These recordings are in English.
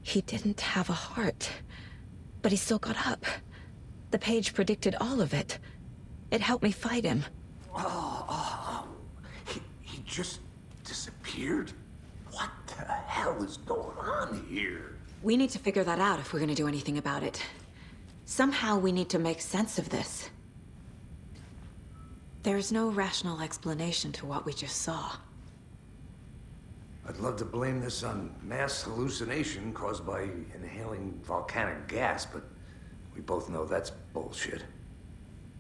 He didn't have a heart, but he still got up. The page predicted all of it. It helped me fight him. He just disappeared? What the hell is going on here? We need to figure that out if we're gonna do anything about it. Somehow we need to make sense of this. There's no rational explanation to what we just saw. I'd love to blame this on mass hallucination caused by inhaling volcanic gas, but we both know that's bullshit.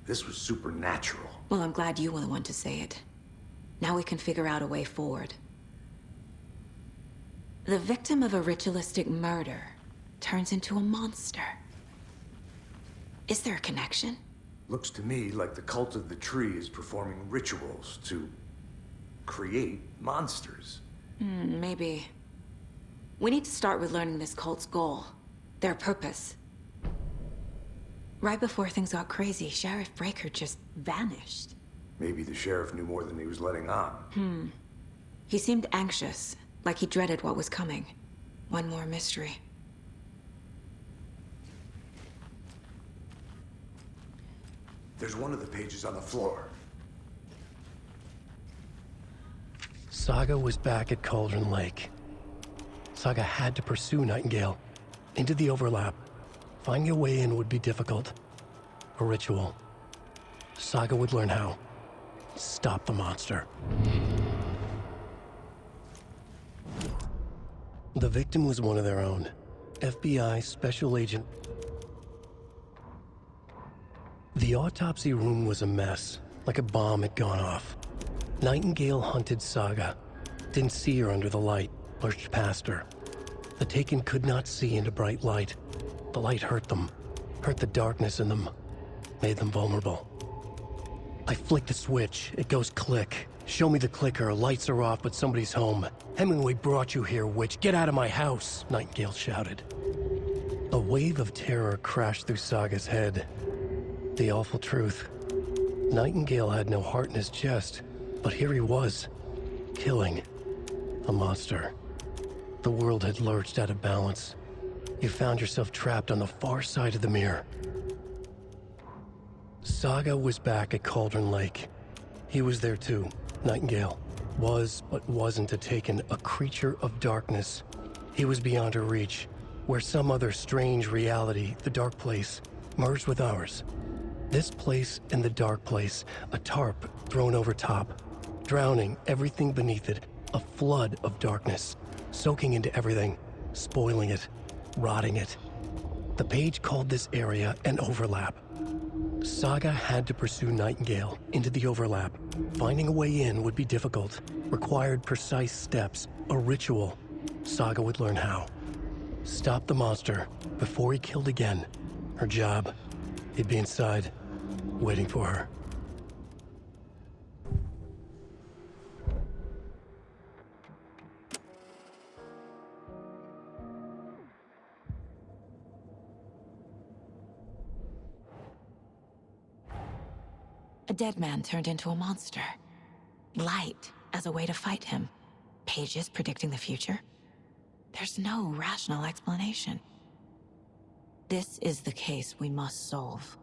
This was supernatural. Well, I'm glad you were the one to say it. Now we can figure out a way forward. The victim of a ritualistic murder turns into a monster. Is there a connection? Looks to me like the cult of the tree is performing rituals to create monsters. Maybe. We need to start with learning this cult's goal. Their purpose. Right before things got crazy, Sheriff Breaker just vanished. Maybe the sheriff knew more than he was letting on. He seemed anxious, like he dreaded what was coming. One more mystery. There's one of the pages on the floor. Saga was back at Cauldron Lake. Saga had to pursue Nightingale into the overlap. Finding a way in would be difficult. A ritual. Saga would learn how. Stop the monster. The victim was one of their own. FBI Special Agent. The autopsy room was a mess, like a bomb had gone off. Nightingale hunted Saga. Didn't see her under the light, lurched past her. The Taken could not see into bright light. The light hurt them, hurt the darkness in them, made them vulnerable. I flick the switch, it goes click. Show me the clicker, lights are off, but somebody's home. Hemingway brought you here, witch. Get out of my house, Nightingale shouted. A wave of terror crashed through Saga's head. The awful truth. Nightingale had no heart in his chest, but here he was, killing a monster. The world had lurched out of balance. You found yourself trapped on the far side of the mirror. Saga was back at Cauldron Lake. He was there too, Nightingale. Was, but wasn't a Taken, a creature of darkness. He was beyond her reach, where some other strange reality, the dark place, merged with ours. This place and the dark place, a tarp thrown over top, drowning everything beneath it, a flood of darkness, soaking into everything, spoiling it, rotting it. The page called this area an overlap. Saga had to pursue Nightingale into the overlap. Finding a way in would be difficult, required precise steps, a ritual. Saga would learn how. Stop the monster before he killed again. Her job. He'd be inside, waiting for her. A dead man turned into a monster. Light as a way to fight him. Pages predicting the future. There's no rational explanation. This is the case we must solve.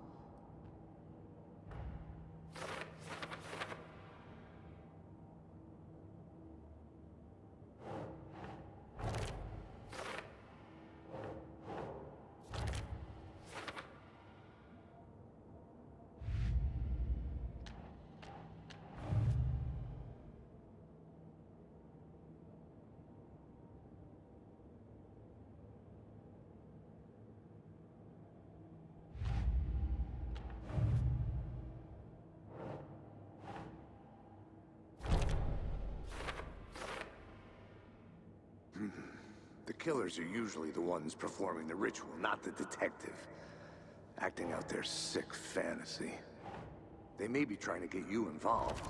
The killers are usually the ones performing the ritual, not the detective. Acting out their sick fantasy. They may be trying to get you involved,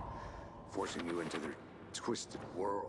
forcing you into their twisted world.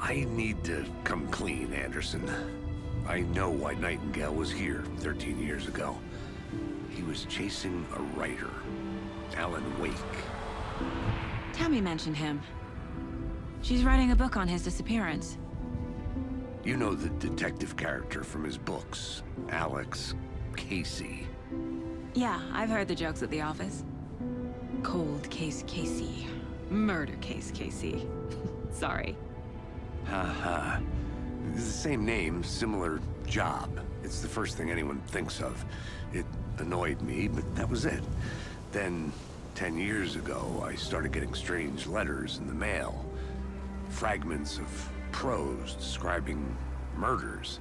I need to come clean, Anderson. I know why Nightingale was here 13 years ago. He was chasing a writer, Alan Wake. Tammy mentioned him. She's writing a book on his disappearance. You know the detective character from his books, Alex Casey. Yeah, I've heard the jokes at the office. Cold case Casey. Murder case Casey. Sorry. Haha. It's the same name, similar job. It's the first thing anyone thinks of. It annoyed me, but that was it. Then, 10 years ago, I started getting strange letters in the mail. Fragments of prose describing murders.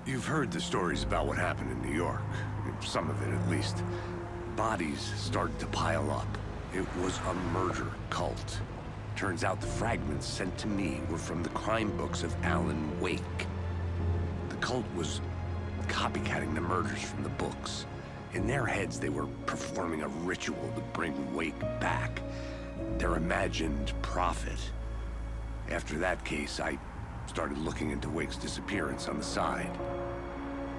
You've heard the stories about what happened in New York. Some of it, at least. Bodies started to pile up. It was a murder cult. Turns out the fragments sent to me were from the crime books of Alan Wake. The cult was copycatting the murders from the books. In their heads, they were performing a ritual to bring Wake back. Their imagined prophet. After that case, I started looking into Wake's disappearance on the side.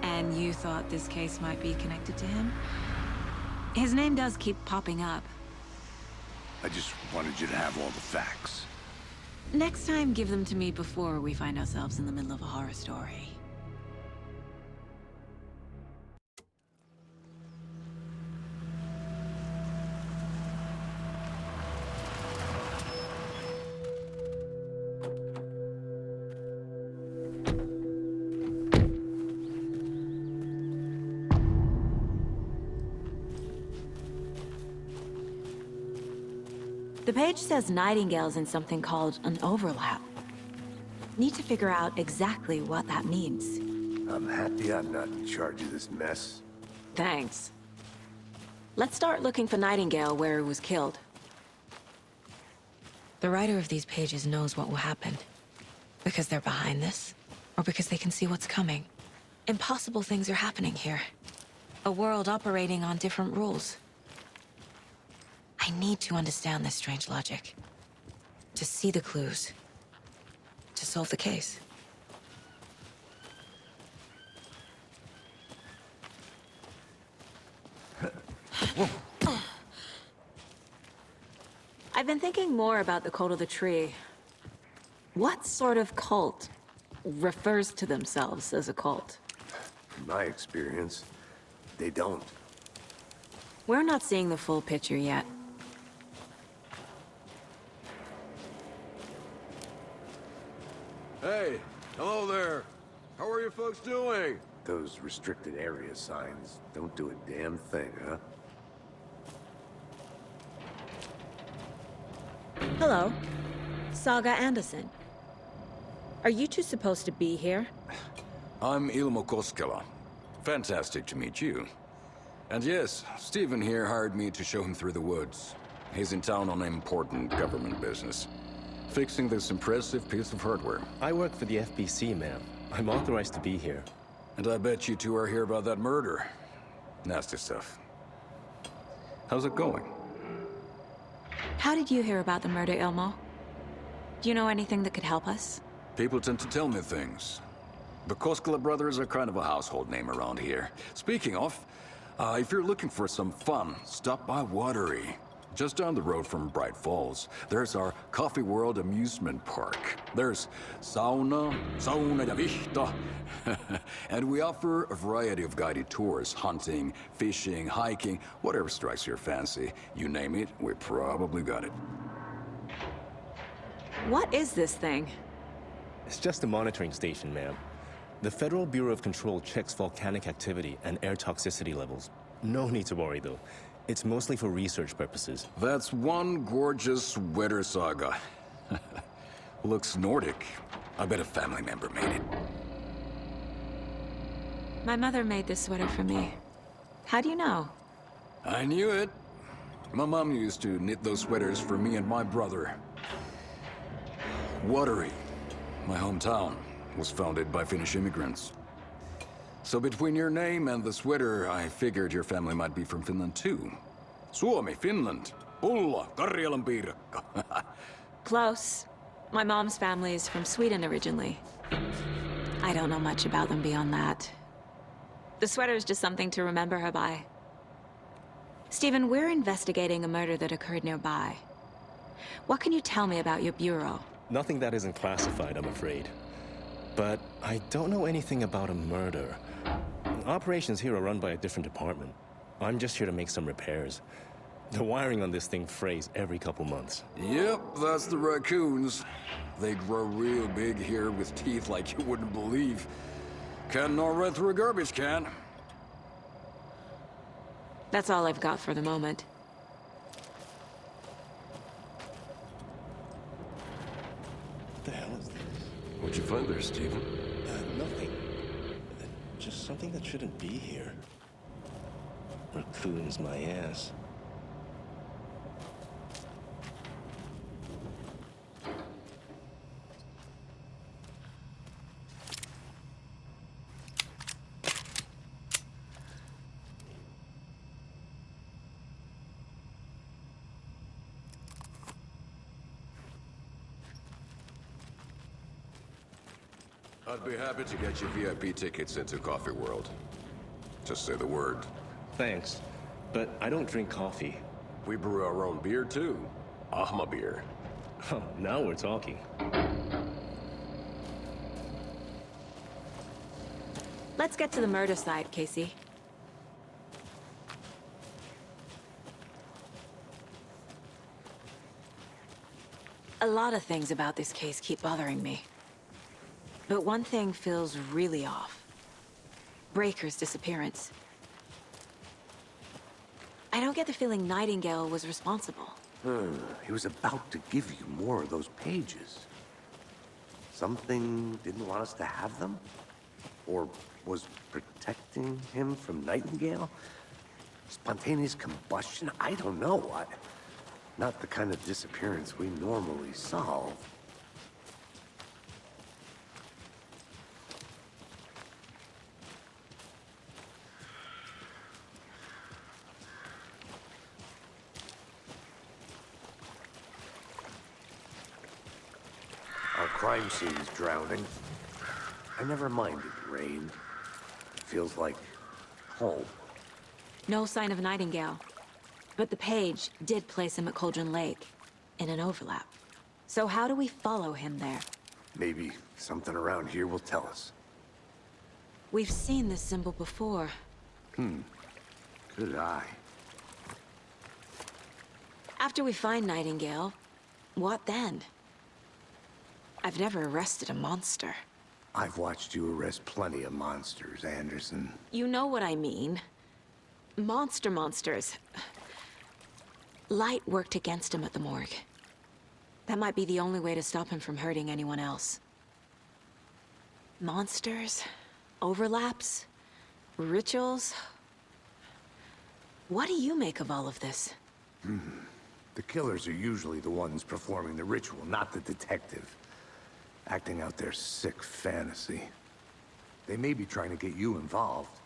And you thought this case might be connected to him? His name does keep popping up. I just wanted you to have all the facts. Next time, give them to me before we find ourselves in the middle of a horror story. The page says Nightingale's in something called an overlap. Need to figure out exactly what that means. I'm happy I'm not in charge of this mess. Thanks. Let's start looking for Nightingale where he was killed. The writer of these pages knows what will happen. Because they're behind this, or because they can see what's coming. Impossible things are happening here. A world operating on different rules. I need to understand this strange logic. To see the clues. To solve the case. I've been thinking more about the cult of the tree. What sort of cult refers to themselves as a cult? In my experience, they don't. We're not seeing the full picture yet. Hey, hello there. How are you folks doing? Those restricted area signs don't do a damn thing, huh? Hello. Saga Anderson. Are you two supposed to be here? I'm Ilmo Koskela. Fantastic to meet you. And yes, Stephen here hired me to show him through the woods. He's in town on important government business. Fixing this impressive piece of hardware. I work for the FBC, ma'am. I'm authorized to be here. And I bet you two are here about that murder. Nasty stuff. How's it going? How did you hear about the murder, Ilmo? Do you know anything that could help us? People tend to tell me things. The Koskela brothers are kind of a household name around here. Speaking of, if you're looking for some fun, stop by Watery. Just down the road from Bright Falls, there's our Coffee World amusement park. There's sauna ja vihta. And we offer a variety of guided tours, hunting, fishing, hiking, whatever strikes your fancy. You name it, we probably got it. What is this thing? It's just a monitoring station, ma'am. The Federal Bureau of Control checks volcanic activity and air toxicity levels. No need to worry, though. It's mostly for research purposes. That's one gorgeous sweater, Saga. Looks Nordic. I bet a family member made it. My mother made this sweater for me. How do you know? I knew it. My mom used to knit those sweaters for me and my brother. Watery, my hometown, was founded by Finnish immigrants. So between your name and the sweater, I figured your family might be from Finland too. Suomi, Finland. Pulla, Karjalan piirakka. Close. My mom's family is from Sweden originally. I don't know much about them beyond that. The sweater is just something to remember her by. Stephen, we're investigating a murder that occurred nearby. What can you tell me about your bureau? Nothing that isn't classified, I'm afraid. But I don't know anything about a murder. Operations here are run by a different department. I'm just here to make some repairs. The wiring on this thing frays every couple months. Yep, that's the raccoons. They grow real big here with teeth like you wouldn't believe. Can't gnaw right through a garbage can. That's all I've got for the moment. What the hell is this? What'd you find there, Stephen? Nothing. Just something that shouldn't be here. Raccoons, my ass. I'd be happy to get you VIP tickets into Coffee World. Just say the word. Thanks, but I don't drink coffee. We brew our own beer, too. Ahma beer. Oh, now we're talking. Let's get to the murder site, Casey. A lot of things about this case keep bothering me. But one thing feels really off. Breaker's disappearance. I don't get the feeling Nightingale was responsible. He was about to give you more of those pages. Something didn't want us to have them? Or was protecting him from Nightingale? Spontaneous combustion? I don't know. Not the kind of disappearance we normally solve. Our crime scene's drowning. I never minded rain. It feels like home. No sign of Nightingale. But the page did place him at Cauldron Lake, in an overlap. So how do we follow him there? Maybe something around here will tell us. We've seen this symbol before. Good eye. After we find Nightingale, what then? I've never arrested a monster. I've watched you arrest plenty of monsters, Anderson. You know what I mean. Monsters. Light worked against him at the morgue. That might be the only way to stop him from hurting anyone else. Monsters? Overlaps? Rituals? What do you make of all of this? The killers are usually the ones performing the ritual, not the detective. Acting out their sick fantasy. They may be trying to get you involved,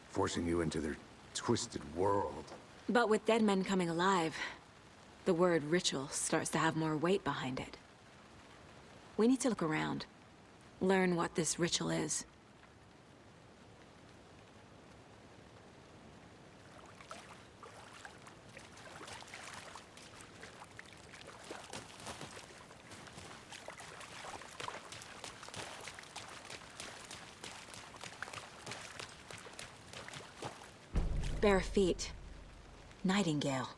forcing you into their twisted world. But with dead men coming alive, the word ritual starts to have more weight behind it. We need to look around, learn what this ritual is. Bare feet. Nightingale.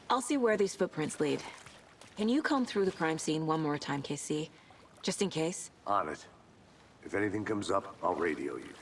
I'll see where these footprints lead. Can you comb through the crime scene one more time, KC? Just in case? On it. If anything comes up, I'll radio you.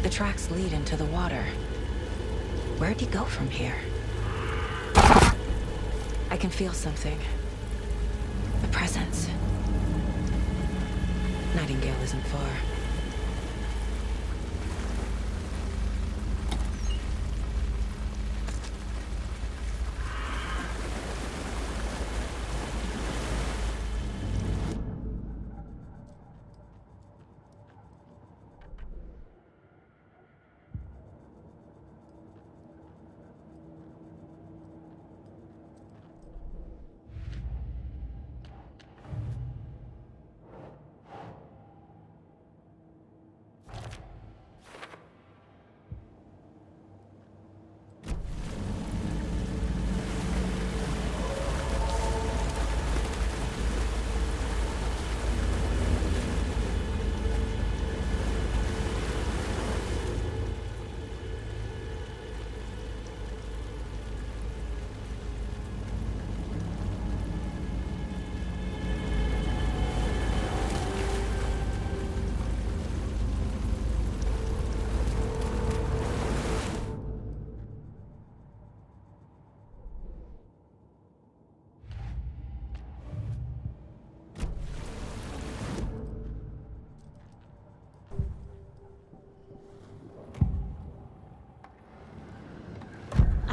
The tracks lead into the water. Where'd he go from here? I can feel something. A presence. Nightingale isn't far.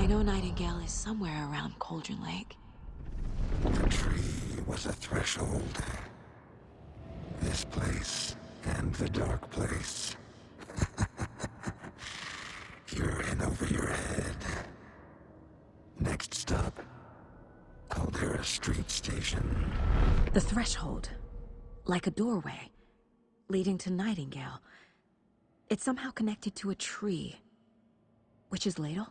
I know Nightingale is somewhere around Cauldron Lake. The tree was a threshold. This place and the dark place. You're in over your head. Next stop, Caldera Street Station. The threshold. Like a doorway. Leading to Nightingale. It's somehow connected to a tree. Witch's Ladle?